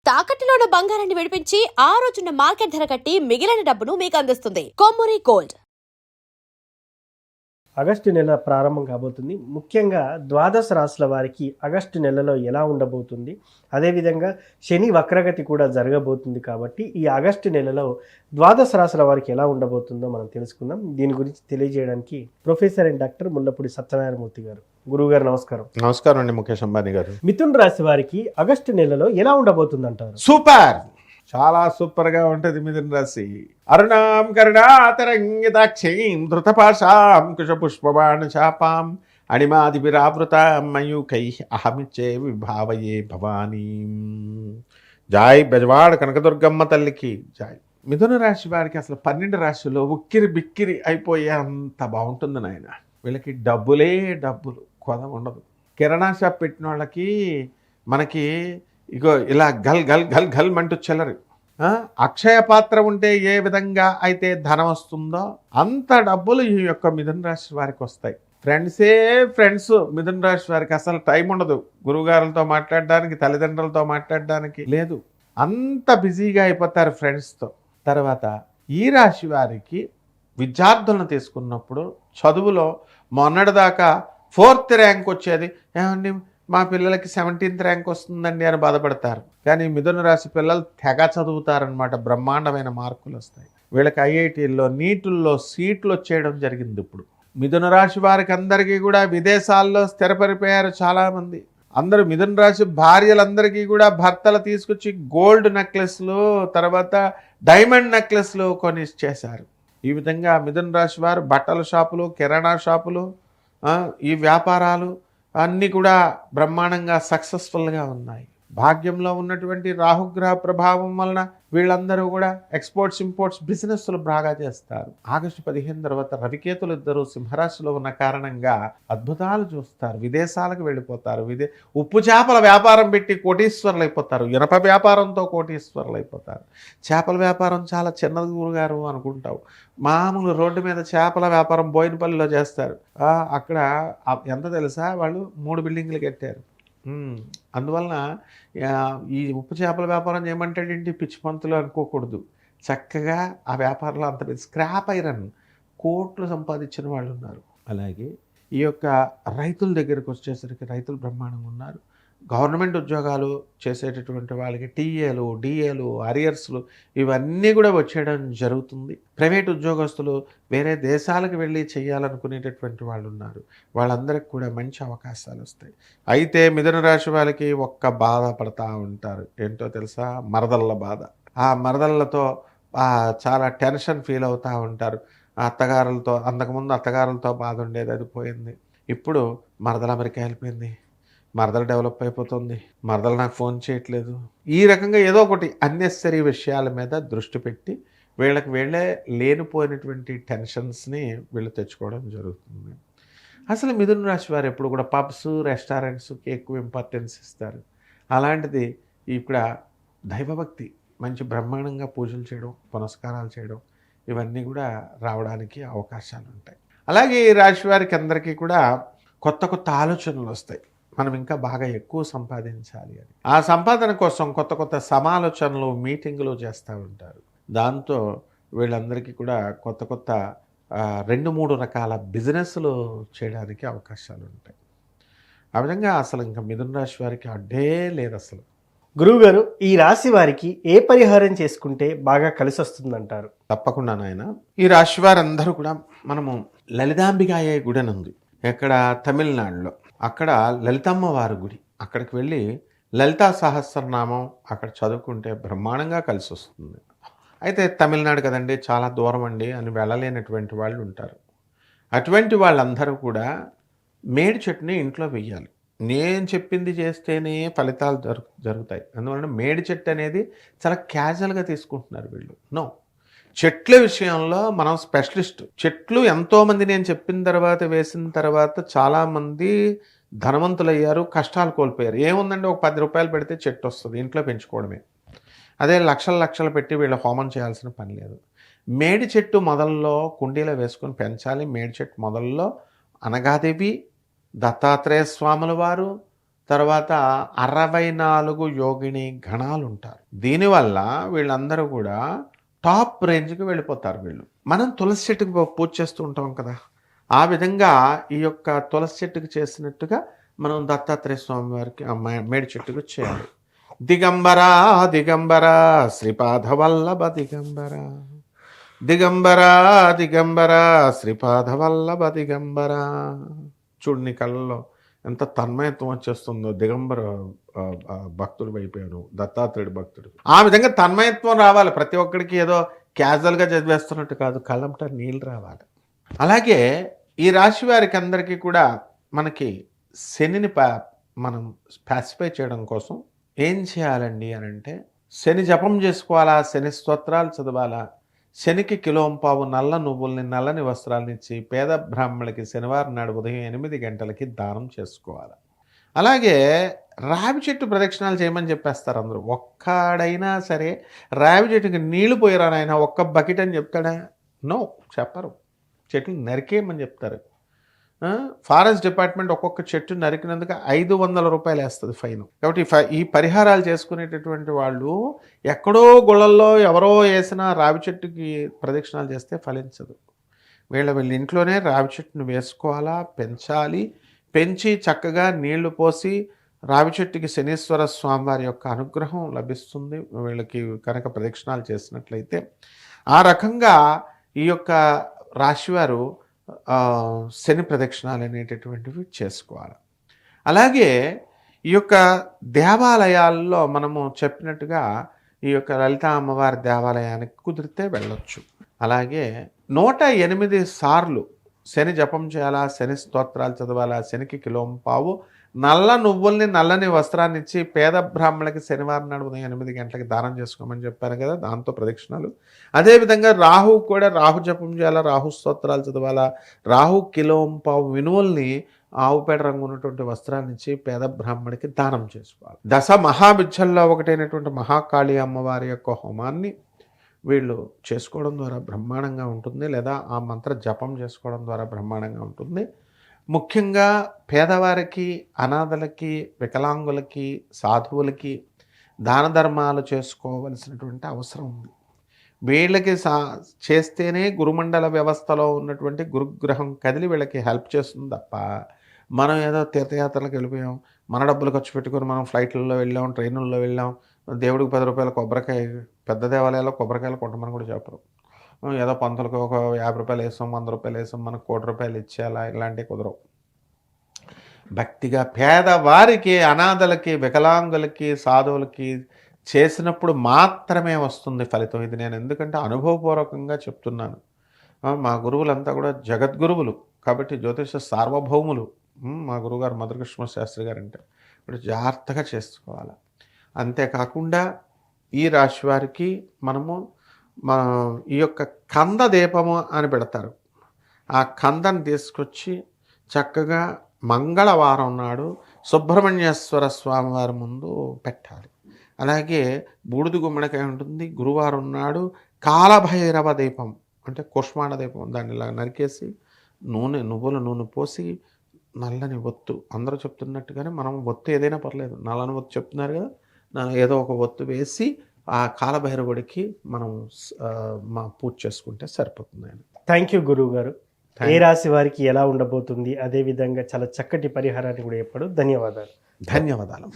తాకట్టులో ఉన్న బంగారాన్ని విడిపించి ఆ రోజున్న మార్కెట్ ధర కట్టి మిగిలిన డబ్బును మీకు అందిస్తుంది కొమ్మూరి గోల్డ్. ఆగస్టు నెల ప్రారంభం కాబోతుంది. ముఖ్యంగా ద్వాదశ రాశుల వారికి ఆగస్టు నెలలో ఎలా ఉండబోతుంది, అదేవిధంగా శని వక్రగతి కూడా జరగబోతుంది. కాబట్టి ఈ ఆగస్టు నెలలో ద్వాదశ రాశుల వారికి ఎలా ఉండబోతుందో మనం తెలుసుకుందాం. దీని గురించి తెలియజేయడానికి professor and doctor Mullapudi Satyanarayana Murthy గారు. గురువు గారు నమస్కారం. నమస్కారం అండి ముఖేష్ అంబానీ గారు. మిథున రాశి వారికి ఆగస్టు నెలలో ఎలా ఉండబోతుంది అంటారు? సూపర్, చాలా సూపర్ గా ఉంటది మిథున రాశి. అరుణాం కరుణాతరంగితాక్షీం ధృతపాశాం కుశ పుష్పబాణ చాపాం అణిమాదిభిరావృతాం మయూకై అహమిచ్చే విభావయే భవానీ. జాయ్ బెజవాడ కనకదుర్గమ్మ తల్లికి జాయ్. మిథున రాశి వారికి అసలు 12 రాశుల్లో ఉక్కిరి బిక్కిరి అయిపోయే అంత బాగుంటుంది నాయన. వీళ్ళకి డబ్బులే డబ్బులు, కొద ఉండదు. కిరాణా షాప్ పెట్టిన వాళ్ళకి మనకి ఇగో ఇలా గల్ గల్ గల్ గల్ అంటూ చెల్లరు. అక్షయ పాత్ర ఉంటే ఏ విధంగా అయితే ధనం వస్తుందో అంత డబ్బులు ఈ యొక్క మిథున రాశి వారికి వస్తాయి. ఫ్రెండ్సే ఫ్రెండ్స్. మిథున రాశి వారికి అసలు టైం ఉండదు గురువుగారులతో మాట్లాడడానికి, తల్లిదండ్రులతో మాట్లాడడానికి లేదు. అంత బిజీగా అయిపోతారు ఫ్రెండ్స్తో. తర్వాత ఈ రాశి వారికి విద్యార్థులను తీసుకున్నప్పుడు చదువులో మొన్నటిదాకా 4th ర్యాంక్ వచ్చేది, ఏమండి మా పిల్లలకి 17th ర్యాంక్ వస్తుందండి అని బాధపడతారు. కానీ మిథున రాశి పిల్లలు తెగ చదువుతారనమాట. బ్రహ్మాండమైన మార్కులు వస్తాయి వీళ్ళకి. ఐఐటీల్లో నీటుల్లో సీట్లు వచ్చేయడం జరిగింది. ఇప్పుడు మిథున రాశి వారికి అందరికీ కూడా విదేశాల్లో స్థిరపడిపోయారు చాలామంది. అందరూ మిథున రాశి భార్యలందరికీ కూడా భర్తలు తీసుకొచ్చి గోల్డ్ నెక్లెస్లు, తర్వాత డైమండ్ నెక్లెస్లు కొని చేశారు. ఈ విధంగా మిథున రాశి వారు బట్టల షాపులు, కిరాణా షాపులు, ఈ వ్యాపారాలు అన్నీ కూడా బ్రహ్మాండంగా సక్సెస్ఫుల్గా ఉన్నాయి. భాగ్యంలో ఉన్నటువంటి రాహుగ్రహ ప్రభావం వలన వీళ్ళందరూ కూడా ఎక్స్పోర్ట్స్ ఇంపోర్ట్స్ బిజినెస్లు బాగా చేస్తారు. ఆగస్టు 15 తర్వాత రవికేతులు ఇద్దరు సింహరాశిలో ఉన్న కారణంగా అద్భుతాలు చూస్తారు. విదేశాలకు వెళ్ళిపోతారు. ఉప్పు చేపల వ్యాపారం పెట్టి కోటీశ్వరులు అయిపోతారు. ఇనప వ్యాపారంతో కోటీశ్వరులు అయిపోతారు. చేపల వ్యాపారం చాలా చిన్నది గురుగారు అనుకుంటావు. మామూలు రోడ్డు మీద చేపల వ్యాపారం బోయినపల్లిలో చేస్తారు. అక్కడ ఎంత తెలుసా, వాళ్ళు 3 బిల్డింగ్లు కట్టారు. అందువలన ఈ ఉప్పు చేపల వ్యాపారం చేయమంటాడేంటి పిచ్చి పంతులు అనుకోకూడదు. చక్కగా ఆ వ్యాపారంలో అంత పెద్ద స్క్రాప్ ఐరన్ కోట్లు సంపాదించిన వాళ్ళు ఉన్నారు. అలాగే ఈ యొక్క రైతుల దగ్గరకు వచ్చేసరికి రైతులు బ్రహ్మాండంగా ఉన్నారు. గవర్నమెంట్ ఉద్యోగాలు చేసేటటువంటి వాళ్ళకి టీఏలు, డిఏలు, అరియర్స్లు ఇవన్నీ కూడా వచ్చేయడం జరుగుతుంది. ప్రైవేట్ ఉద్యోగస్తులు వేరే దేశాలకు వెళ్ళి చేయాలనుకునేటటువంటి వాళ్ళు ఉన్నారు. వాళ్ళందరికీ కూడా మంచి అవకాశాలు వస్తాయి. అయితే మిథున రాశి వాళ్ళకి ఒక్క బాధ పడతా ఉంటారు. ఏంటో తెలుసా? మరదళ్ళ బాధ. ఆ మరదళ్ళతో చాలా టెన్షన్ ఫీల్ అవుతూ ఉంటారు. అత్తగారులతో, అంతకుముందు అత్తగారులతో బాధ ఉండేది, అది పోయింది. ఇప్పుడు మరదలు అమెరికా వెళ్ళిపోయింది, మరదలు డెవలప్ అయిపోతుంది, మరదలు నాకు ఫోన్ చేయట్లేదు. ఈ రకంగా ఏదో ఒకటి అన్నెసరీ విషయాల మీద దృష్టి పెట్టి వీళ్ళే లేనిపోయినటువంటి టెన్షన్స్ని వీళ్ళు తెచ్చుకోవడం జరుగుతుంది. అసలు మిథున రాశి వారు ఎప్పుడు కూడా పబ్స్, రెస్టారెంట్స్కి ఎక్కువ ఇంపార్టెన్స్ ఇస్తారు. అలాంటిది ఇక్కడ దైవభక్తి, మంచి బ్రహ్మాండంగా పూజలు చేయడం, పునస్కారాలు చేయడం ఇవన్నీ కూడా రావడానికి అవకాశాలు ఉంటాయి. అలాగే ఈ రాశి వారికి అందరికీ కూడా కొత్త కొత్త ఆలోచనలు వస్తాయి. మనం ఇంకా బాగా ఎక్కువ సంపాదించాలి అని. ఆ సంపాదన కోసం కొత్త కొత్త సమాలోచనలు, మీటింగులు చేస్తూ ఉంటారు. దాంతో వీళ్ళందరికీ కూడా కొత్త కొత్త 2-3 రకాల బిజినెస్లు చేయడానికి అవకాశాలు ఉంటాయి. ఆ విధంగా అసలు ఇంకా మిథున రాశి వారికి అడ్డే లేదు అసలు. గురువుగారు, ఈ రాశి వారికి ఏ పరిహారం చేసుకుంటే బాగా కలిసి వస్తుందంటారు? తప్పకుండా నాయన. ఈ రాశి వారందరూ కూడా మనము లలితాంబికాయ గుడి అని ఉంది ఎక్కడ, తమిళనాడులో. అక్కడ లలితమ్మ వారి గుడి. అక్కడికి వెళ్ళి లలితా సహస్రనామం అక్కడ చదువుకుంటే బ్రహ్మాండంగా కలిసి వస్తుంది. అయితే తమిళనాడు కదండి, చాలా దూరం అండి అని వెళ్ళలేనటువంటి వాళ్ళు ఉంటారు. అటువంటి వాళ్ళందరూ కూడా మేడి చెట్టుని ఇంట్లో వెయ్యాలి. నేను చెప్పింది చేస్తేనే ఫలితాలు జరుగుతాయి. అందువలన మేడి చెట్టు అనేది చాలా క్యాజువల్గా తీసుకుంటున్నారు వీళ్ళు. నో, చెట్ల విషయంలో మనం స్పెషలిస్ట్. చెట్లు ఎంతోమంది నేను చెప్పిన తర్వాత, వేసిన తర్వాత చాలామంది ధనవంతులయ్యారు, కష్టాలు కోల్పోయారు. ఏముందండి, ఒక 10 రూపాయలు పెడితే చెట్టు వస్తుంది, ఇంట్లో పెంచుకోవడమే. అదే లక్షలు పెట్టి వీళ్ళు హోమం చేయాల్సిన పని లేదు. మేడి చెట్టు మొదల్లో కుండీలో వేసుకొని పెంచాలి. మేడి చెట్టు మొదల్లో అనగాదేవి, దత్తాత్రేయ స్వాముల వారు, తర్వాత 64 యోగిని గణాలు ఉంటారు. దీనివల్ల వీళ్ళందరూ కూడా టాప్ రేంజ్కి వెళ్ళిపోతారు వీళ్ళు. మనం తులసి చెట్టుకు పూజ చేస్తూ ఉంటాం కదా, ఆ విధంగా ఈ యొక్క తులసి చెట్టుకు చేసినట్టుగా మనం దత్తాత్రేయ స్వామి వారికి మేడి చెట్టుకు చేయాలి. దిగంబర దిగంబర శ్రీపాదవల్లభ దిగంబర, దిగంబర దిగంబర శ్రీపాదవల్లభ దిగంబర. చూడు నీ కళ్ళలో ఎంత తన్మయత్వం వచ్చేస్తుందో. దిగంబర భక్తుడు అయిపోయాను, దత్తాత్రేయుడు భక్తుడు. ఆ విధంగా తన్మయత్వం రావాలి ప్రతి ఒక్కడికి, ఏదో క్యాజువల్గా చదివేస్తున్నట్టు కాదు, కళ్ళంట నీళ్ళు రావాలి. అలాగే ఈ రాశి వారికి అందరికీ కూడా మనకి శనిని మనం స్పాసిఫై చేయడం కోసం ఏం చేయాలండి అని అంటే, శని జపం చేసుకోవాలా, శని స్తోత్రాలు చదవాలా, శనికి కిలోంపావు నల్ల నువ్వుల్ని నల్లని వస్త్రాలను ఇచ్చి పేద బ్రాహ్మణులకి శనివారం నాడు ఉదయం 8 గంటలకి దానం చేసుకోవాలి. అలాగే రావి చెట్టు ప్రదక్షిణాలు చేయమని చెప్పేస్తారు అందరూ. ఒక్కడైనా సరే రావి చెట్టుకి నీళ్లు పోయిరా నాయన ఒక్క బకెట్ అని చెప్తాడా? నో, చెప్పరు. చెట్లు నరికేయమని చెప్తారు. ఫారెస్ట్ డిపార్ట్మెంట్ ఒక్కొక్క చెట్టు నరికినందుకు 500 రూపాయలు వేస్తుంది ఫైన్. కాబట్టి ఈ పరిహారాలు చేసుకునేటటువంటి వాళ్ళు ఎక్కడో గుళ్ళల్లో ఎవరో వేసిన రావి చెట్టుకి ప్రదక్షిణాలు చేస్తే ఫలించదు. వీళ్ళ ఇంట్లోనే రావి చెట్టును వేసుకోవాలా, పెంచాలి. పెంచి చక్కగా నీళ్లు పోసి రావి చెట్టుకి శనీశ్వర స్వామివారి యొక్క అనుగ్రహం లభిస్తుంది వీళ్ళకి కనుక ప్రదక్షిణాలు చేసినట్లయితే. ఆ రకంగా ఈ యొక్క రాశివారు శని ప్రదక్షిణాలు అనేటటువంటివి చేసుకోవాలి. అలాగే ఈ యొక్క దేవాలయాల్లో మనము చెప్పినట్టుగా ఈ యొక్క లలితా అమ్మవారి దేవాలయానికి కుదిరితే వెళ్ళొచ్చు. అలాగే 108 సార్లు శని జపం చేయాలా, శని స్తోత్రాలు చదవాలా, శనికి కిలోంపావు నల్ల నువ్వుల్ని నల్లని వస్త్రాన్ని ఇచ్చి పేద బ్రాహ్మణులకి శనివారం నాడు ఉదయం 8 గంటలకి దానం చేసుకోమని చెప్పాను కదా, దాంతో ప్రదక్షిణాలు. అదేవిధంగా రాహు కూడా రాహు జపం చేయాలా, రాహు స్తోత్రాలు చదవాలా, రాహు కిలోంపావు వినువల్ని ఆవుపేడ రంగు ఉన్నటువంటి వస్త్రాన్ని ఇచ్చి పేద బ్రాహ్మణికి దానం చేసుకోవాలి. దశ మహావిద్యల్లో ఒకటైనటువంటి మహాకాళి అమ్మవారి యొక్క హోమాన్ని వీళ్ళు చేసుకోవడం ద్వారా బ్రహ్మాండంగా ఉంటుంది, లేదా ఆ మంత్ర జపం చేసుకోవడం ద్వారా బ్రహ్మాండంగా ఉంటుంది. ముఖ్యంగా పేదవారికి, అనాథలకి, వికలాంగులకి, సాధువులకి దాన ధర్మాలు చేసుకోవలసినటువంటి అవసరం ఉంది. వీళ్ళకి చేస్తేనే గురుమండల వ్యవస్థలో ఉన్నటువంటి గురుగ్రహం కదిలి వీళ్ళకి హెల్ప్ చేస్తుంది తప్ప, మనం ఏదో తీర్థయాత్రలకు వెళ్ళిపోయాం, మన డబ్బులు ఖర్చు పెట్టుకొని మనం ఫ్లైట్లలో వెళ్ళాం, ట్రైన్లలో వెళ్ళాం, దేవుడికి 10 రూపాయల కొబ్బరికాయ, పెద్ద దేవాలయాల్లో కొబ్బరికాయలు కొట్టమని కూడా చెప్పరు. ఏదో పంతులకు ఒక 50 రూపాయలు వేసాం, 100 రూపాయలు వేసాం, మనకు 1 కోటి రూపాయలు ఇచ్చేయాలా, ఇలాంటివి కుదరవు. భక్తిగా పేదవారికి, అనాథలకి, వికలాంగులకి, సాధువులకి చేసినప్పుడు మాత్రమే వస్తుంది ఫలితం. ఇది నేను ఎందుకంటే అనుభవపూర్వకంగా చెప్తున్నాను. మా గురువులంతా కూడా జగద్గురువులు కాబట్టి జ్యోతిష సార్వభౌములు. మా గురువుగారు మధురకృష్ణ శాస్త్రి గారు అంటే ఇప్పుడు జాగ్రత్తగా చేసుకోవాలి. అంతేకాకుండా ఈ రాశి వారికి మనము ఈ యొక్క కంద దీపము అని పెడతారు. ఆ కందను తీసుకొచ్చి చక్కగా మంగళవారం నాడు సుబ్రహ్మణ్యేశ్వర స్వామివారి ముందు పెట్టాలి. అలాగే బూడిద గుమ్మడికాయ ఉంటుంది. గురువారం నాడు కాలభైరవ దీపం అంటే కుష్మాండ దీపం, దాన్ని ఇలా నరికేసి నువ్వుల నూనె పోసి నల్లని ఒత్తు, అందరూ చెప్తున్నట్టుగానే మనం ఒత్తు ఏదైనా పర్లేదు, నల్లని ఒత్తు చెప్తున్నారు కదా, ఏదో ఒక ఒత్తు వేసి ఆ కాలభైరవుడికి మనం పూజ చేసుకుంటే సరిపోతుంది. థ్యాంక్ యూ గురువు గారు. ఏ రాశి వారికి ఎలా ఉండబోతుంది, అదేవిధంగా చాలా చక్కటి పరిహారాన్ని కూడా చెప్పాడు. ధన్యవాదాలు. ధన్యవాదాలు.